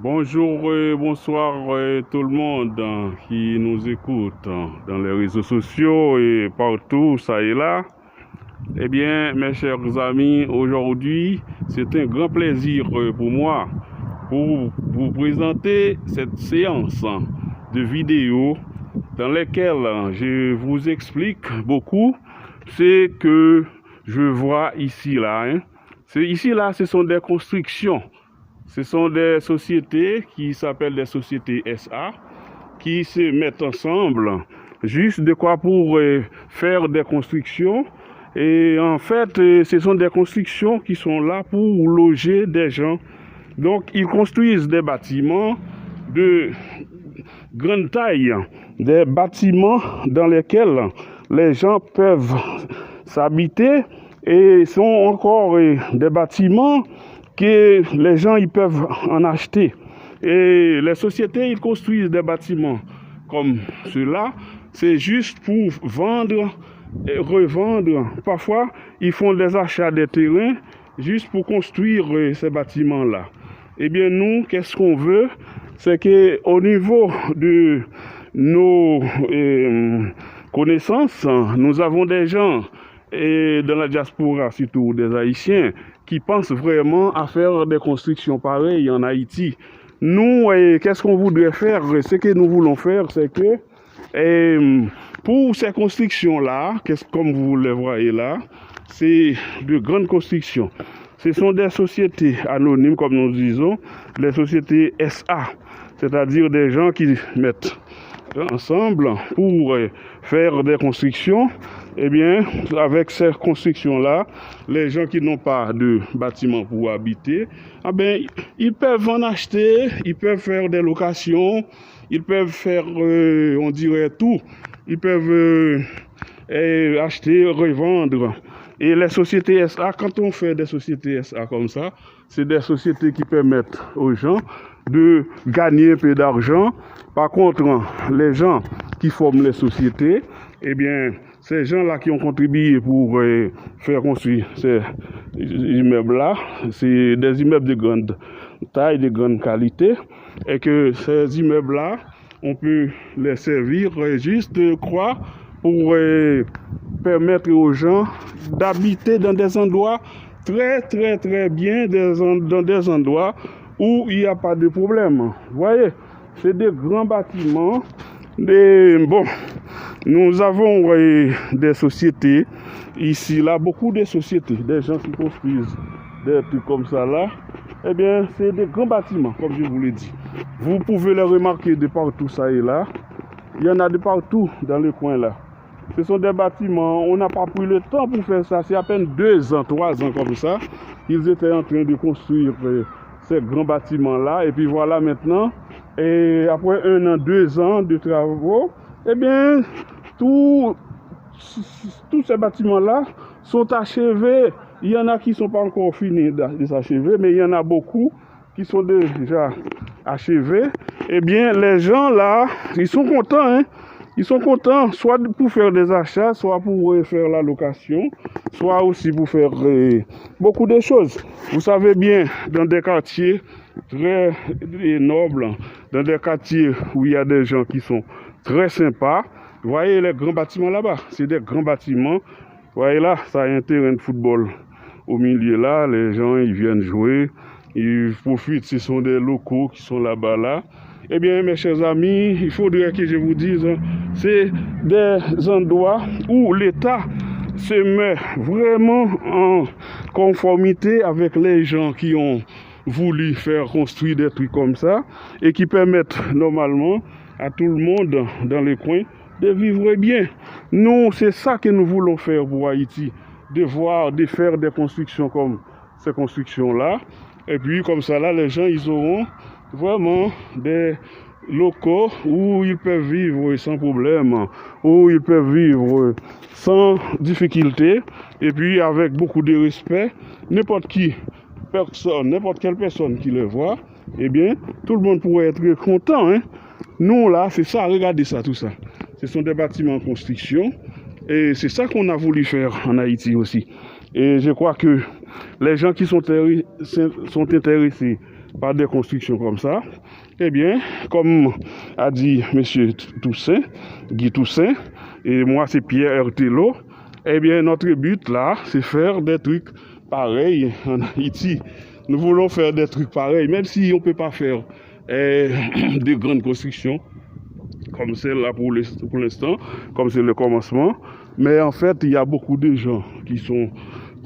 Bonjour et bonsoir tout le monde qui nous écoute dans les réseaux sociaux et partout, ça et là. Eh bien, mes chers amis, aujourd'hui, c'est un grand plaisir pour moi pour vous présenter cette séance de vidéos dans lesquelles je vous explique beaucoup ce que je vois ici là. Ici là, ce sont des constructions. Ce sont des sociétés qui s'appellent des sociétés SA qui se mettent ensemble juste de quoi pour faire des constructions. Et en fait, ce sont des constructions qui sont là pour loger des gens. Donc, ils construisent des bâtiments de grande taille, des bâtiments dans lesquels les gens peuvent s'habiter et sont encore des bâtiments que les gens ils peuvent en acheter. Et les sociétés, ils construisent des bâtiments comme ceux-là, c'est juste pour vendre et revendre. Parfois, ils font des achats de terrains juste pour construire ces bâtiments-là. Eh bien, nous, qu'est-ce qu'on veut? C'est qu'au niveau de nos connaissances, nous avons des gens et dans la diaspora, surtout des Haïtiens, qui pensent vraiment à faire des constructions pareilles en Haïti. Nous, qu'est-ce qu'on voudrait faire? Ce que nous voulons faire, c'est que pour ces constructions-là, comme vous les voyez là, c'est de grandes constructions. Ce sont des sociétés anonymes, comme nous disons, les sociétés SA, c'est-à-dire des gens qui mettent ensemble pour faire des constructions. Eh bien, avec ces constructions-là, les gens qui n'ont pas de bâtiment pour habiter, eh bien, ils peuvent en acheter, ils peuvent faire des locations, ils peuvent faire, on dirait tout. Ils peuvent acheter, revendre. Et les sociétés SA, quand on fait des sociétés SA comme ça, c'est des sociétés qui permettent aux gens de gagner un peu d'argent. Par contre, les gens qui forment les sociétés, eh bien, ces gens-là qui ont contribué pour faire construire ces immeubles-là, c'est des immeubles de grande taille, de grande qualité, et que ces immeubles-là, on peut les servir juste quoi pour permettre aux gens d'habiter dans des endroits très très très bien, dans des endroits où il n'y a pas de problème. Vous voyez, c'est des grands bâtiments. Bon, nous avons des sociétés ici, là, beaucoup de sociétés, des gens qui construisent des trucs comme ça là. Eh bien, c'est des grands bâtiments, comme je vous l'ai dit. Vous pouvez les remarquer de partout, ça et là. Il y en a de partout dans le coin là. Ce sont des bâtiments, on n'a pas pris le temps pour faire ça. C'est à peine 2 ans, 3 ans comme ça. Ils étaient en train de construire ces grands bâtiments-là. Et puis voilà maintenant, et après 1 an, 2 ans de travaux, eh bien, tous ces bâtiments-là sont achevés. Il y en a qui ne sont pas encore finis de s'achever, mais il y en a beaucoup qui sont déjà achevés. Eh bien, les gens là, ils sont contents, hein? Ils sont contents, soit pour faire des achats, soit pour faire la location, soit aussi pour faire beaucoup de choses. Vous savez bien, dans des quartiers très nobles, dans des quartiers où il y a des gens qui sont très sympas, vous voyez les grands bâtiments là-bas, c'est des grands bâtiments. Vous voyez là, ça a un terrain de football au milieu là, les gens ils viennent jouer, ils profitent, ce sont des locaux qui sont là-bas là. Eh bien, mes chers amis, il faudrait que je vous dise, c'est des endroits où l'État se met vraiment en conformité avec les gens qui ont voulu faire construire des trucs comme ça et qui permettent normalement à tout le monde dans les coins de vivre bien. Nous, c'est ça que nous voulons faire pour Haïti, de faire des constructions comme ces constructions-là. Et puis, comme ça, là, les gens, ils auront vraiment des locaux où ils peuvent vivre sans problème, où ils peuvent vivre sans difficulté, et puis avec beaucoup de respect. N'importe quelle personne qui les voit, eh bien, tout le monde pourrait être content. Hein? Nous, là, c'est ça, regardez ça, tout ça. Ce sont des bâtiments en construction, et c'est ça qu'on a voulu faire en Haïti aussi. Et je crois que les gens qui sont intéressés par des constructions comme ça, eh bien, comme a dit M. Toussaint, Guy Toussaint, et moi c'est Pierre Hertelot, eh bien, notre but là, c'est faire des trucs pareils en Haïti. Nous voulons faire des trucs pareils, même si on ne peut pas faire de grandes constructions comme celle-là pour l'instant, comme c'est le commencement. Mais en fait, il y a beaucoup de gens qui sont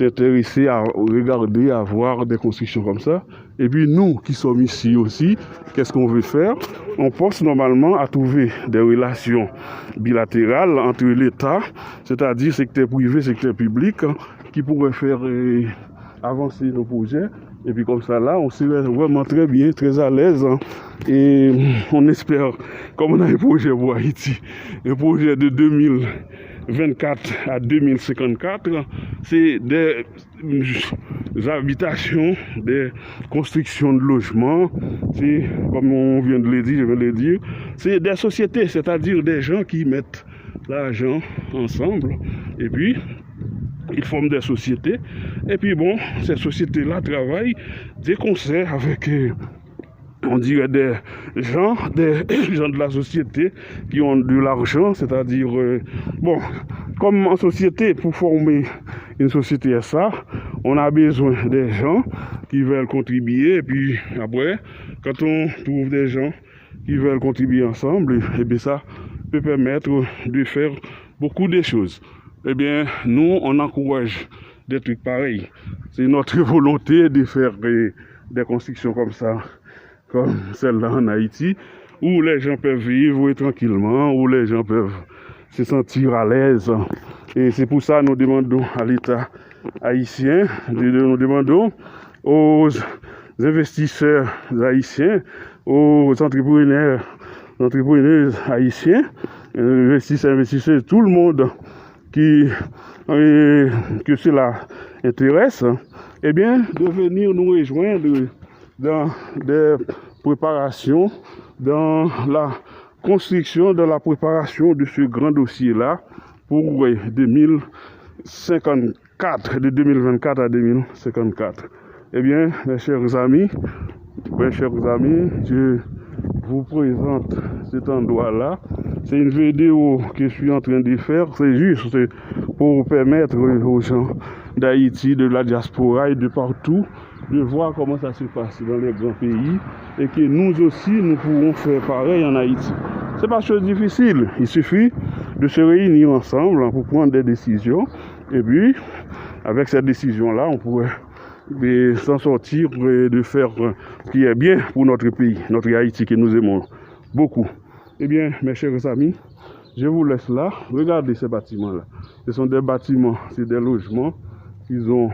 intéressés à regarder, à voir des constructions comme ça. Et puis nous qui sommes ici aussi, qu'est-ce qu'on veut faire? On pense normalement à trouver des relations bilatérales entre l'État, c'est-à-dire secteur privé, secteur public, qui pourraient faire avancer nos projets. Et puis comme ça là, on serait vraiment très bien, très à l'aise. Et on espère, comme on a un projet pour Haïti, un projet de 2024 à 2054, c'est des habitations, des constructions de logements, c'est, comme on vient de le dire, je vais le dire, c'est des sociétés, c'est-à-dire des gens qui mettent l'argent ensemble, et puis ils forment des sociétés, et puis bon, ces sociétés-là travaillent des concerts avec, on dirait, des gens de la société qui ont de l'argent, c'est-à-dire, bon, comme en société, pour former une société SA, on a besoin des gens qui veulent contribuer, et puis après, quand on trouve des gens qui veulent contribuer ensemble, et bien ça peut permettre de faire beaucoup de choses. Eh bien, nous, on encourage des trucs pareils. C'est notre volonté de faire des constructions comme ça, comme celle-là en Haïti, où les gens peuvent vivre tranquillement, où les gens peuvent se sentir à l'aise. Et c'est pour ça que nous demandons à l'État haïtien, nous demandons aux investisseurs haïtiens, aux entrepreneurs haïtiens, investisseurs, tout le monde que cela intéresse, eh bien, de venir nous rejoindre dans des préparations, dans la construction, dans la préparation de ce grand dossier-là pour 2054, de 2024 à 2054. Eh bien, mes chers amis, je vous présente cet endroit-là. C'est une vidéo que je suis en train de faire. C'est juste pour permettre aux gens d'Haïti, de la diaspora et de partout de voir comment ça se passe dans les grands pays et que nous aussi, nous pourrons faire pareil en Haïti. C'est pas chose difficile. Il suffit de se réunir ensemble pour prendre des décisions. Et puis, avec cette décision-là, on pourrait s'en sortir et de faire ce qui est bien pour notre pays, notre Haïti que nous aimons beaucoup. Eh bien, mes chers amis, je vous laisse là. Regardez ces bâtiments-là. Ce sont des bâtiments, c'est des logements qu'ils ont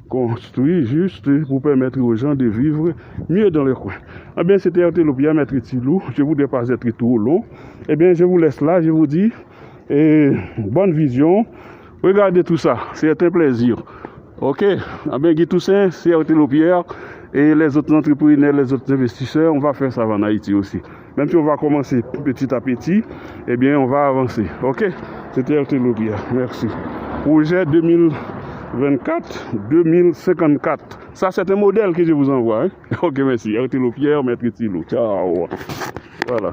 construits juste pour permettre aux gens de vivre mieux dans les coins. Eh bien, c'était Hertelot Pierre, Maître Tilou. Je ne voudrais pas être trop long. Eh bien, je vous laisse là. Je vous dis bonne vision. Regardez tout ça. C'est un plaisir. Ok, ah bien, Guy Toussaint, c'est Hertelot Pierre et les autres entrepreneurs, les autres investisseurs, on va faire ça en Haïti aussi. Même si on va commencer petit à petit, eh bien, on va avancer. Ok, c'était Hertelot Pierre. Merci. Projet 2024-2054. Ça, c'est un modèle que je vous envoie. Hein? Ok, merci. Hertelot Pierre, Maître Tilou. Ciao. Voilà.